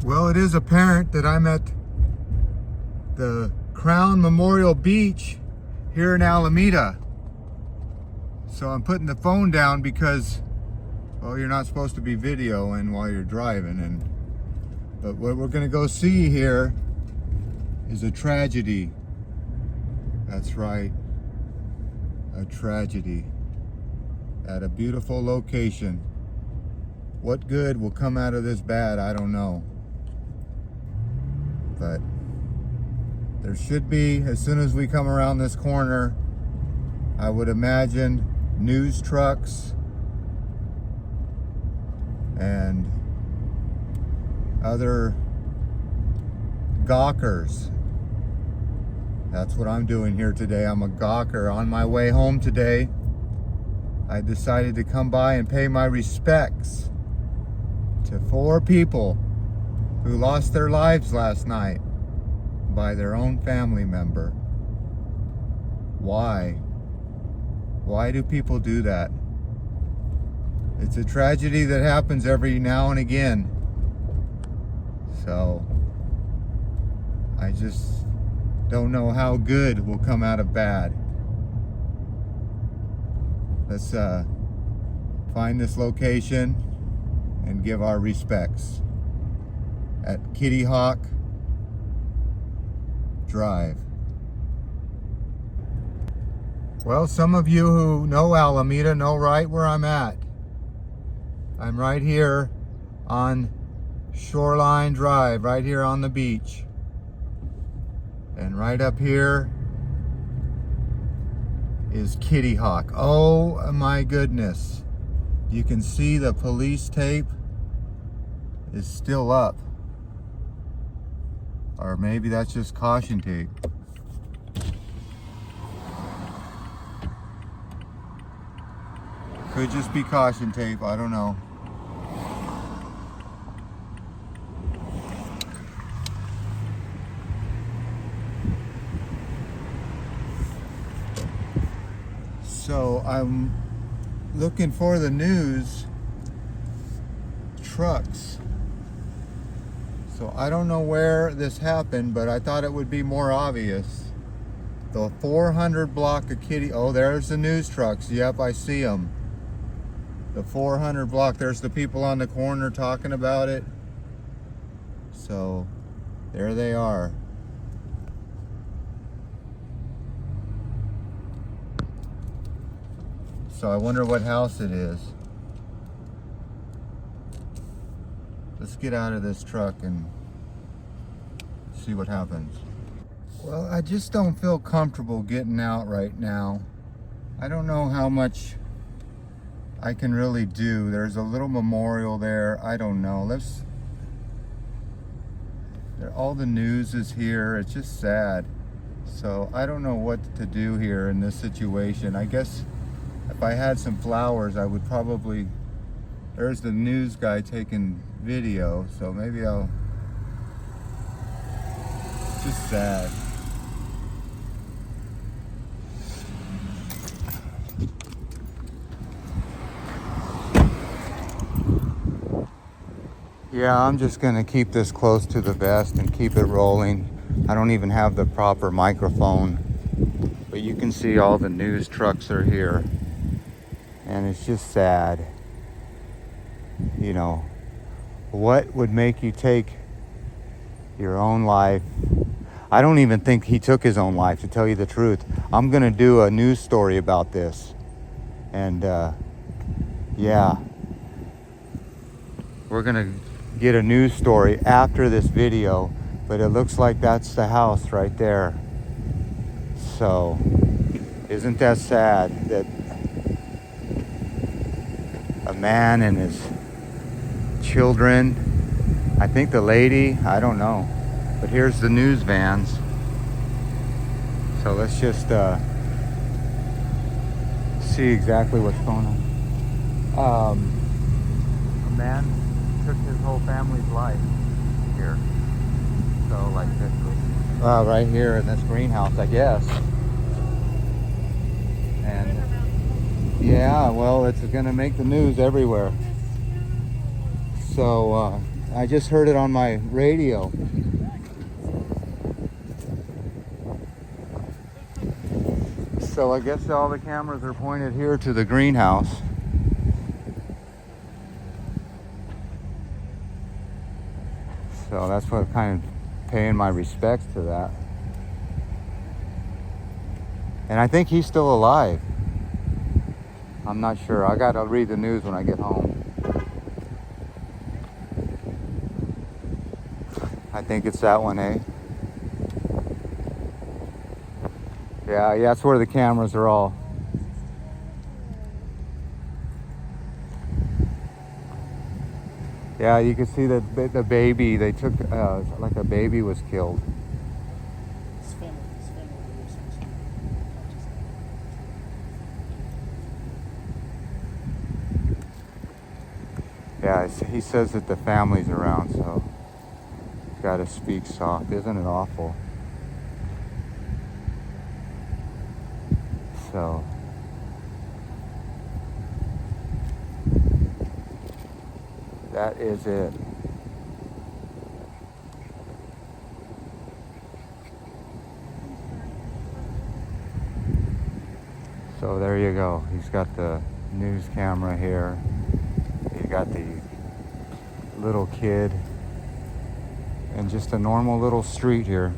Well, it is apparent that I'm at the Crown Memorial Beach here in Alameda. So I'm putting the phone down because, well, you're not supposed to be videoing while you're driving. But what we're gonna go see here is a tragedy. That's right, a tragedy at a beautiful location. What good will come out of this bad, I don't know. But there should be, as soon as we come around this corner, I would imagine news trucks and other gawkers. That's what I'm doing here today. I'm a gawker. On my way home today, I decided to come by and pay my respects to 4 people who lost their lives last night by their own family member. Why? Why do people do that? It's a tragedy that happens every now and again. So I just don't know how good will come out of bad. Let's find this location and give our respects at Kitty Hawk Drive. Well, some of you who know Alameda know right where I'm at. I'm right here on Shoreline Drive, right here on the beach. And right up here is Kitty Hawk. Oh my goodness. You can see the police tape is still up. Or maybe that's just caution tape. Could just be caution tape, I don't know. So I'm looking for the news trucks. So I don't know where this happened, but I thought it would be more obvious. The 400 block of Kitty, oh, there's the news trucks. Yep, I see them. The 400 block, there's the people on the corner talking about it. So there they are. So I wonder what house it is. Let's get out of this truck and see what happens. Well, I just don't feel comfortable getting out right now. I don't know how much I can really do. There's a little memorial there. I don't know. All the news is here. It's just sad. So I don't know what to do here in this situation. I guess if I had some flowers, I would probably, there's the news guy taking video, so maybe it's just sad. Yeah, I'm just gonna keep this close to the vest and keep it rolling. I don't even have the proper microphone, but you can see all the news trucks are here. And it's just sad. You know, what would make you take your own life? I don't even think he took his own life, to tell you the truth. I'm gonna do a news story about this. And yeah, we're gonna get a news story after this video, but it looks like that's the house right there. So, isn't that sad that a man and his children, I think the lady, I don't know, but here's the news vans. So let's just see exactly what's going on. A man took his whole family's life here. So like this, right here in this greenhouse, I guess. And yeah, well, it's gonna make the news everywhere. So I just heard it on my radio. So I guess all the cameras are pointed here to the greenhouse. So that's what I'm kind of paying my respects to that. And I think he's still alive. I'm not sure. I gotta read the news when I get home. I think it's that one, eh? Yeah, that's where the cameras are all. Yeah, you can see the baby. They took, like a baby was killed. Yeah, he says that the family's around, so gotta speak soft. Isn't it awful? So that is it. So there you go. He's got the news camera here. He got the little kid, and just a normal little street here.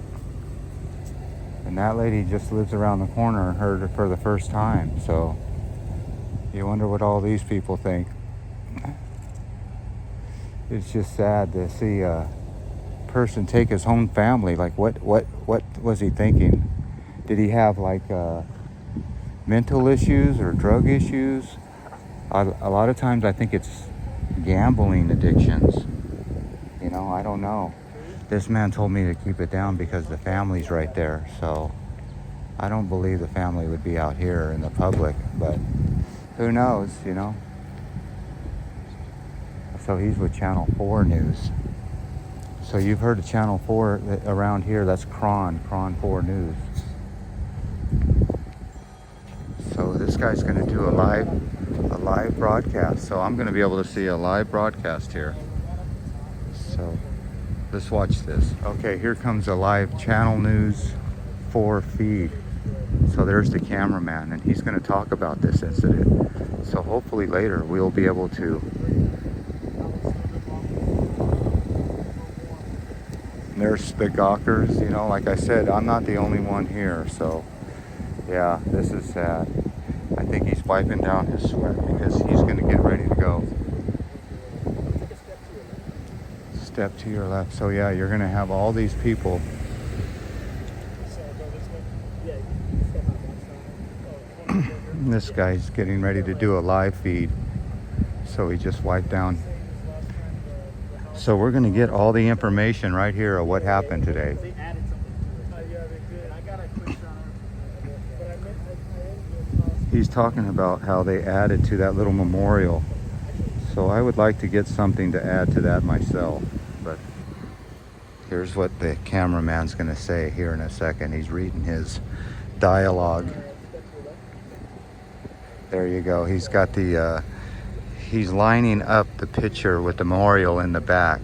And that lady just lives around the corner and heard it for the first time. So you wonder what all these people think. It's just sad to see a person take his own family. Like what was he thinking? Did he have like mental issues or drug issues? A lot of times I think it's gambling addictions. You know, I don't know. This man told me to keep it down because the family's right there. So I don't believe the family would be out here in the public, but who knows, you know? So he's with Channel 4 News. So you've heard of Channel 4 around here. That's Cron 4 News. So this guy's going to do a live broadcast. So I'm going to be able to see a live broadcast here. So let's watch this. Okay, here comes a live Channel News 4 feed. So there's the cameraman, and he's going to talk about this incident. So hopefully later we'll be able to. There's the gawkers, you know, like I said, I'm not the only one here. So yeah, this is sad. I think he's wiping down his sweat because he's going to get ready to go. Step to your left. So yeah, you're going to have all these people. This guy's getting ready to do a live feed. So he just wiped down. So we're going to get all the information right here of what happened today. He's talking about how they added to that little memorial. So I would like to get something to add to that myself. But here's what the cameraman's going to say here in a second. He's reading his dialogue. There you go. He's got the, he's lining up the picture with the memorial in the back.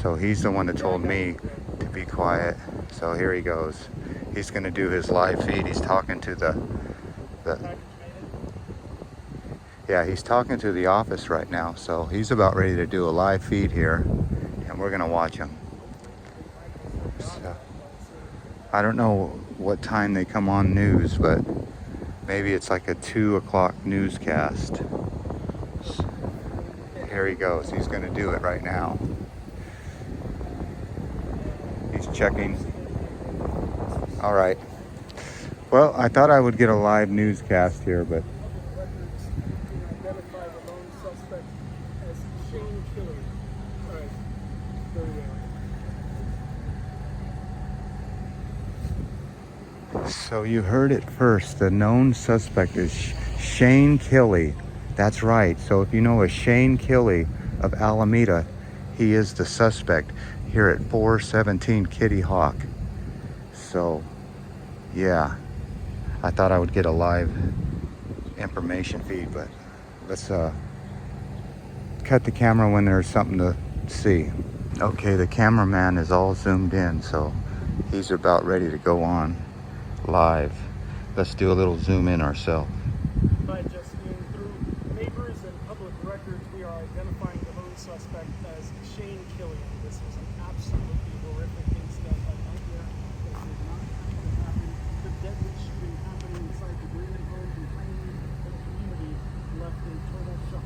So he's the one that told me to be quiet. So here he goes. He's going to do his live feed. He's talking to yeah, he's talking to the office right now. So he's about ready to do a live feed here, and we're going to watch him. So, I don't know what time they come on news, but maybe it's like a 2 o'clock newscast. Here he goes. He's going to do it right now. He's checking. All right. Well, I thought I would get a live newscast here, but so you heard it first. The known suspect is Shane Kelly. That's right. So if you know a Shane Kelly of Alameda, he is the suspect here at 417 Kitty Hawk. So yeah, I thought I would get a live information feed, but let's cut the camera when there's something to Let's see. Okay, the cameraman is all zoomed in, so he's about ready to go on live. Let's do a little zoom in ourselves. By just through neighbors and public records, we are identifying the lone suspect as Shane Killian. This was an absolutely horrific incident, a nightmare that did not have to happen. The deadly shooting happening inside the Greenland home behind me, the community left in total shock.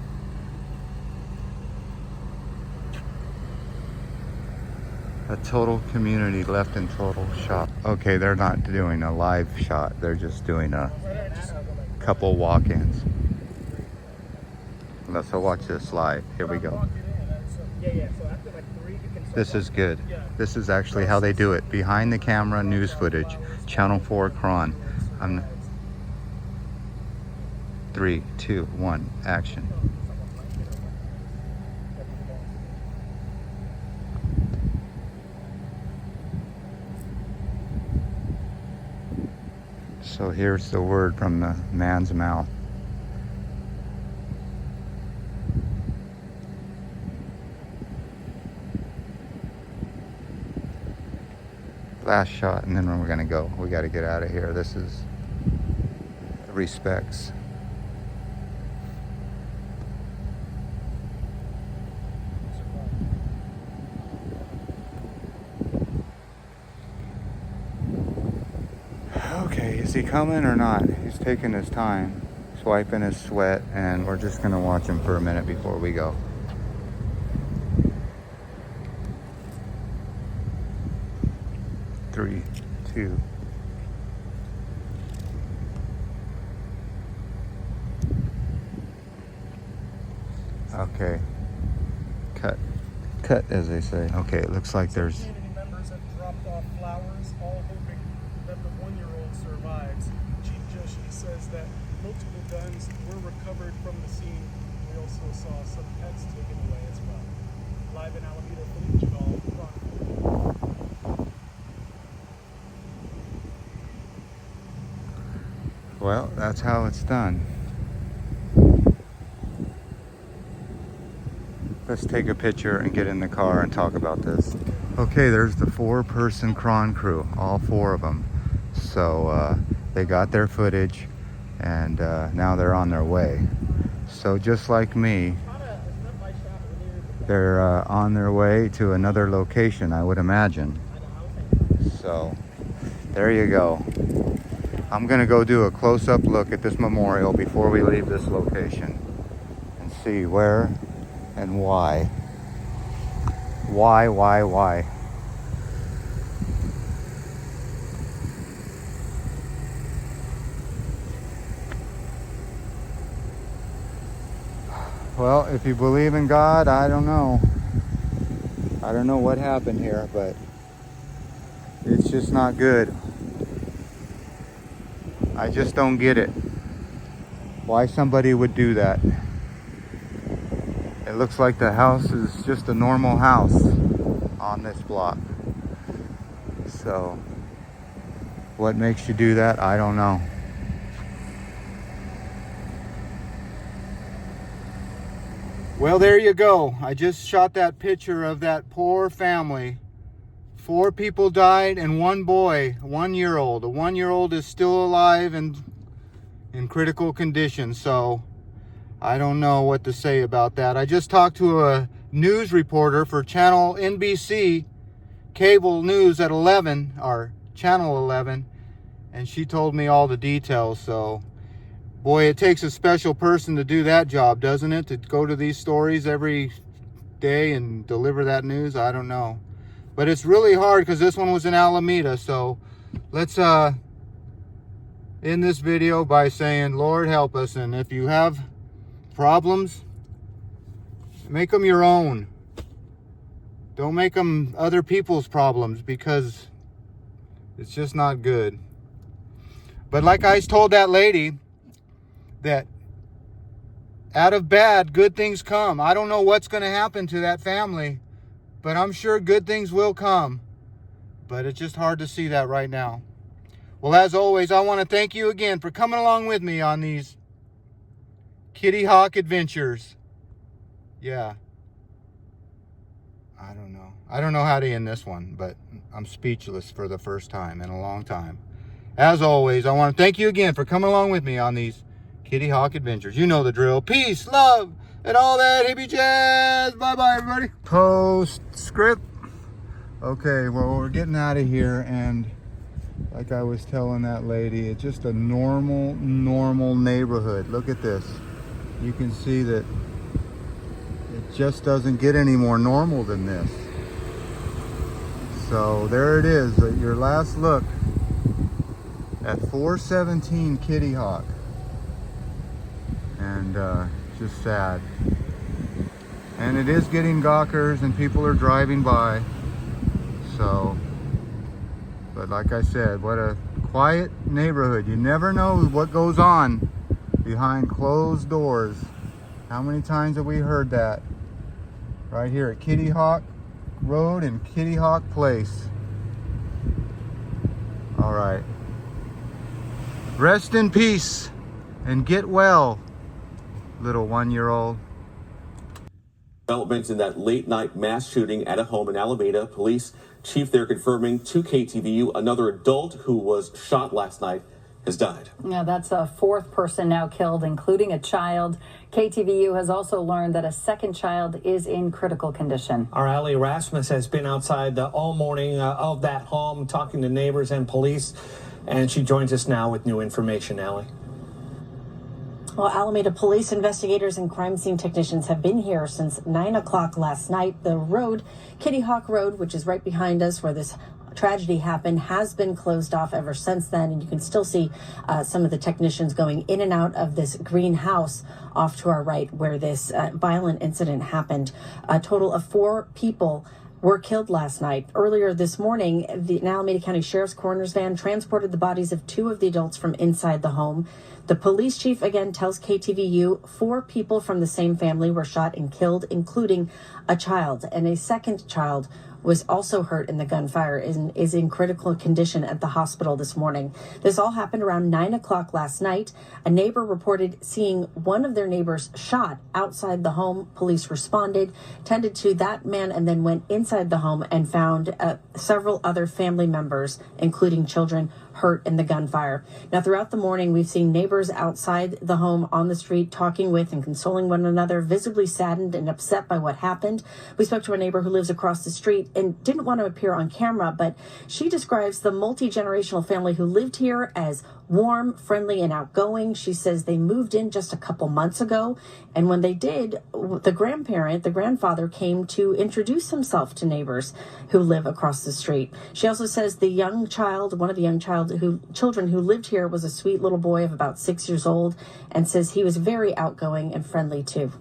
A total community left in total shock. Okay, they're not doing a live shot. They're just doing a couple walk-ins. Let's watch this live. Here we go. This is good. This is actually how they do it. Behind the camera news footage. Channel 4 Cron. 3, 2, 1, action. So here's the word from the man's mouth. Last shot, and then we're gonna go. We gotta get out of here. This is respects. Okay, is he coming or not? He's taking his time, swiping his sweat, and we're just gonna watch him for a minute before we go. Three, two. Okay. Cut, as they say. Okay, it looks like there's... Community members have dropped off flowers, all hoping that the 1-year-old survives. Chief Joshi says that multiple guns were recovered from the scene. We also saw some pets taken away as well. Live in Alameda, footage all Cron. Well, that's how it's done. Let's take a picture and get in the car and talk about this. Okay, there's the 4-person Cron crew, all 4 of them. So they got their footage, and now they're on their way. So just like me, they're on their way to another location, I would imagine. So there you go. I'm gonna go do a close-up look at this memorial before we leave this location and see where and why. Why? Well, if you believe in God, I don't know. I don't know what happened here, but it's just not good. I just don't get it. Why somebody would do that. It looks like the house is just a normal house on this block. So, what makes you do that? I don't know. Well, there you go. I just shot that picture of that poor family. 4 people died and 1 boy, 1-year-old. The 1-year-old is still alive and in critical condition. So I don't know what to say about that. I just talked to a news reporter for channel NBC, cable news at 11, or channel 11, and she told me all the details. So boy, it takes a special person to do that job, doesn't it? To go to these stories every day and deliver that news. I don't know. But it's really hard because this one was in Alameda. So let's end this video by saying, Lord help us. And if you have problems, make them your own. Don't make them other people's problems, because it's just not good. But like I told that lady, that out of bad, good things come. I don't know what's going to happen to that family, but I'm sure good things will come. But it's just hard to see that right now. Well, as always, I want to thank you again for coming along with me on these Kitty Hawk adventures. Yeah. I don't know. I don't know how to end this one, but I'm speechless for the first time in a long time. As always, I want to thank you again for coming along with me on these Kitty Hawk adventures. You know the drill. Peace, love, and all that hippie jazz. Bye-bye, everybody. Postscript. Okay, well, we're getting out of here, and like I was telling that lady, it's just a normal neighborhood. Look at this. You can see that it just doesn't get any more normal than this. So there it is, your last look at 417 Kitty Hawk. And just sad. And it is getting gawkers and people are driving by. So, but like I said, what a quiet neighborhood. You never know what goes on behind closed doors. How many times have we heard that? Right here at Kitty Hawk Road and Kitty Hawk Place. All right. Rest in peace and get well, little 1-year-old. Developments in that late night mass shooting at a home in Alameda. Police chief there confirming to KTVU another adult who was shot last night has died. Yeah, that's a fourth person now killed, including a child. KTVU has also learned that a second child is in critical condition. Our Allie Rasmus has been outside all morning of that home talking to neighbors and police, and she joins us now with new information. Allie. Well, Alameda police investigators and crime scene technicians have been here since 9 o'clock last night. The road, Kitty Hawk Road, which is right behind us where this tragedy happened, has been closed off ever since then. And you can still see some of the technicians going in and out of this greenhouse off to our right where this violent incident happened. A total of 4 people were killed last night. Earlier this morning, the Alameda County Sheriff's Coroner's van transported the bodies of 2 of the adults from inside the home. The police chief again tells KTVU 4 people from the same family were shot and killed, including a child, and a second child was also hurt in the gunfire and is in critical condition at the hospital this morning. This all happened around 9 o'clock last night. A neighbor reported seeing one of their neighbors shot outside the home. Police responded, tended to that man, and then went inside the home and found several other family members, including children, hurt in the gunfire. Now, throughout the morning, we've seen neighbors outside the home on the street talking with and consoling one another, visibly saddened and upset by what happened. We spoke to a neighbor who lives across the street and didn't want to appear on camera, but she describes the multi-generational family who lived here as warm, friendly, and outgoing. She says they moved in just a couple months ago, and when they did, the grandfather came to introduce himself to neighbors who live across the street. She also says the young child, one of the young children who lived here, was a sweet little boy of about 6 years old, and says he was very outgoing and friendly too.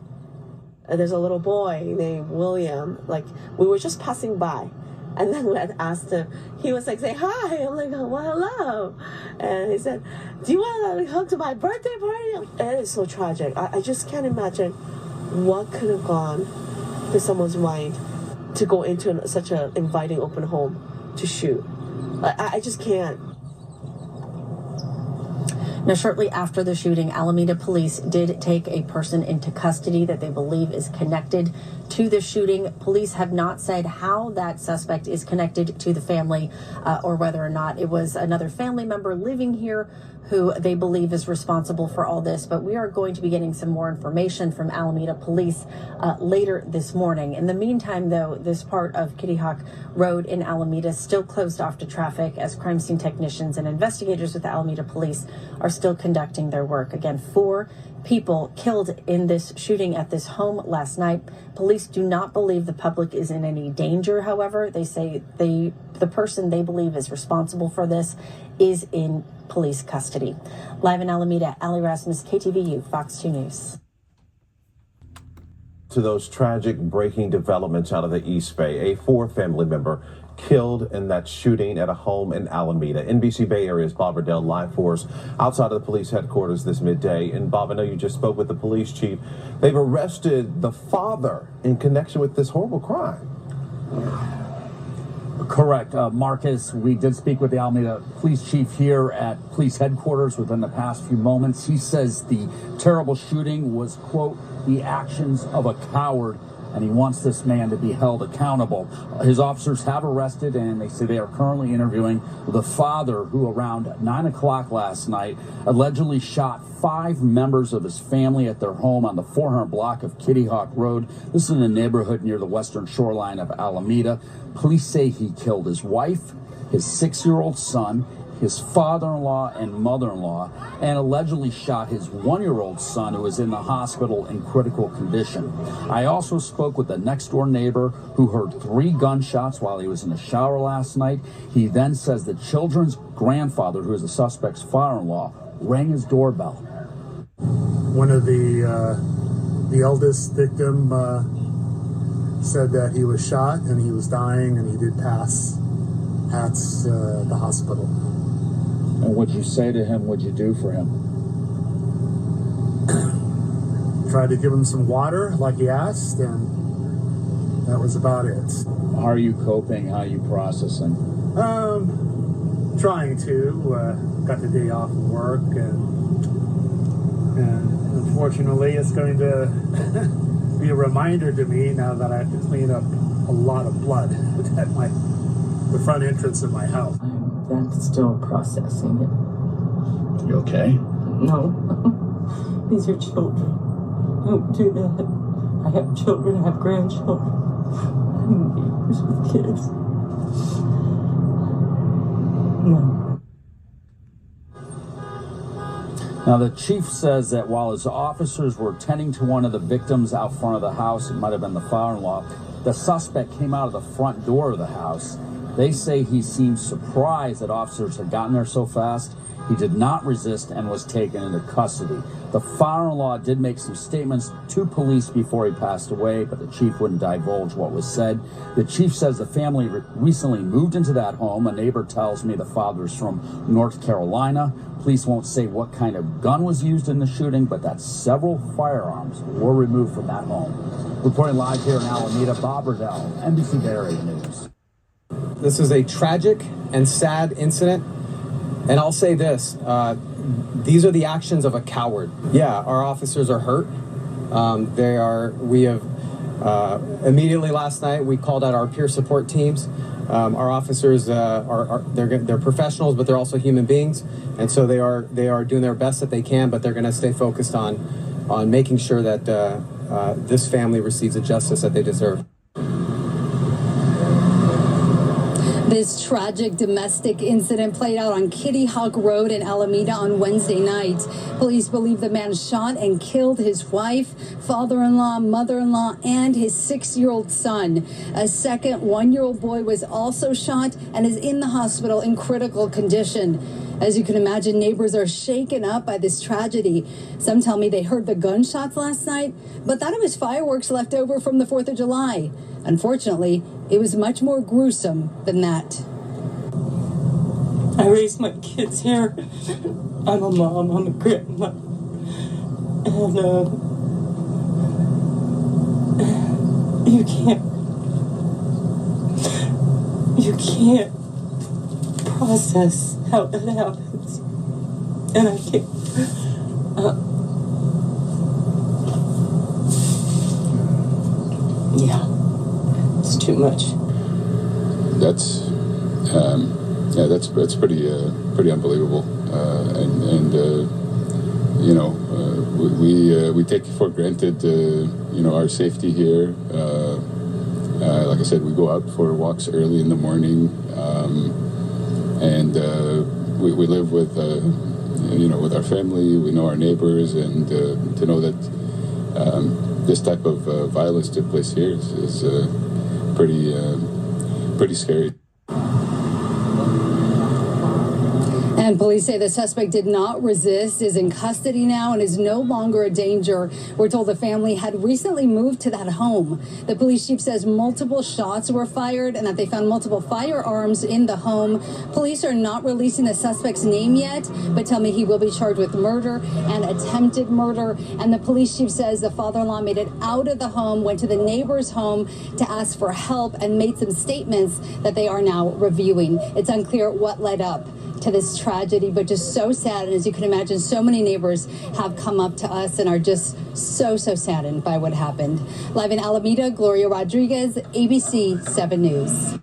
There's a little boy named William, like we were just passing by, and then when I asked him, he was like, say hi. I'm like, well, hello. And he said, do you want to come to my birthday party? It is so tragic. I just can't imagine what could have gone through someone's mind to go into such an inviting open home to shoot. I just can't. Now, shortly after the shooting, Alameda police did take a person into custody that they believe is connected to the shooting. Police have not said how that suspect is connected to the family or whether or not it was another family member living here who they believe is responsible for all this. But we are going to be getting some more information from Alameda police later this morning. In the meantime, though, this part of Kitty Hawk Road in Alameda is still closed off to traffic as crime scene technicians and investigators with the Alameda police are still conducting their work. Again, 4 people killed in this shooting at this home last night. Police do not believe the public is in any danger, however. They say the person they believe is responsible for this is in police custody. Live in Alameda, Allie Rasmus, KTVU, Fox 2 News. To those tragic breaking developments out of the East Bay, a 4th family member killed in that shooting at a home in Alameda. NBC Bay Area's Bob Riddell live for us outside of the police headquarters this midday. And Bob, I know you just spoke with the police chief. They've arrested the father in connection with this horrible crime. Correct. Marcus, we did speak with the Alameda police chief here at police headquarters within the past few moments. He says the terrible shooting was, quote, the actions of a coward. and he wants this man to be held accountable. His officers have arrested, and they say they are currently interviewing the father who around 9 o'clock last night allegedly shot 5 members of his family at their home on the 400 block of Kitty Hawk Road. This is in a neighborhood near the western shoreline of Alameda. Police say he killed his wife, his 6-year-old son, his father-in-law and mother-in-law, and allegedly shot his 1-year-old son who is in the hospital in critical condition. I also spoke with the next-door neighbor who heard 3 gunshots while he was in the shower last night. He then says the children's grandfather, who is the suspect's father-in-law, rang his doorbell. One of the eldest victim said that he was shot and he was dying, and he did pass at the hospital. And what'd you say to him? What'd you do for him? Tried to give him some water like he asked, and that was about it. How are you coping? How are you processing? Trying to. Got the day off of work, and unfortunately it's going to be a reminder to me now that I have to clean up a lot of blood at the front entrance of my house. I'm still processing it. You okay? No. These are children. Don't do that. I have children, I have grandchildren. I'm neighbors with kids. No. Now, the chief says that while his officers were tending to one of the victims out front of the house, it might have been the father-in-law, the suspect came out of the front door of the house. They say he seemed surprised that officers had gotten there so fast. He did not resist and was taken into custody. The father-in-law did make some statements to police before he passed away, but the chief wouldn't divulge what was said. The chief says the family recently moved into that home. A neighbor tells me the father's from North Carolina. Police won't say what kind of gun was used in the shooting, but that several firearms were removed from that home. Reporting live here in Alameda, Bob Riddell, NBC Bay Area News. This is a tragic and sad incident, and I'll say this, these are the actions of a coward. Yeah, our officers are hurt. We have, immediately last night, we called out our peer support teams. Our officers, they're professionals, but they're also human beings, and so they are doing their best that they can, but they're going to stay focused on making sure that this family receives the justice that they deserve. This tragic domestic incident played out on Kitty Hawk Road in Alameda on Wednesday night. Police believe the man shot and killed his wife, father-in-law, mother-in-law, and his 6-year-old son. A second 1-year-old boy was also shot and is in the hospital in critical condition. As you can imagine, neighbors are shaken up by this tragedy. Some tell me they heard the gunshots last night, but thought it was fireworks left over from the 4th of July. Unfortunately, it was much more gruesome than that. I raised my kids here. I'm a mom, I'm a grandma. And you can't process how that happens. And I can't. Yeah. It's too much. That's pretty unbelievable, we take for granted our safety here. Like I said, we go out for walks early in the morning, we live with with our family. We know our neighbors, and to know that this type of violence took place here is pretty scary. And police say the suspect did not resist, is in custody now, and is no longer a danger. We're told the family had recently moved to that home. The police chief says multiple shots were fired and that they found multiple firearms in the home. Police are not releasing the suspect's name yet, but tell me he will be charged with murder and attempted murder. And the police chief says the father-in-law made it out of the home, went to the neighbor's home to ask for help, and made some statements that they are now reviewing. It's unclear what led up to this tragedy, but just so sad. And as you can imagine, so many neighbors have come up to us and are just so saddened by what happened. Live in Alameda, Gloria Rodriguez, ABC 7 News.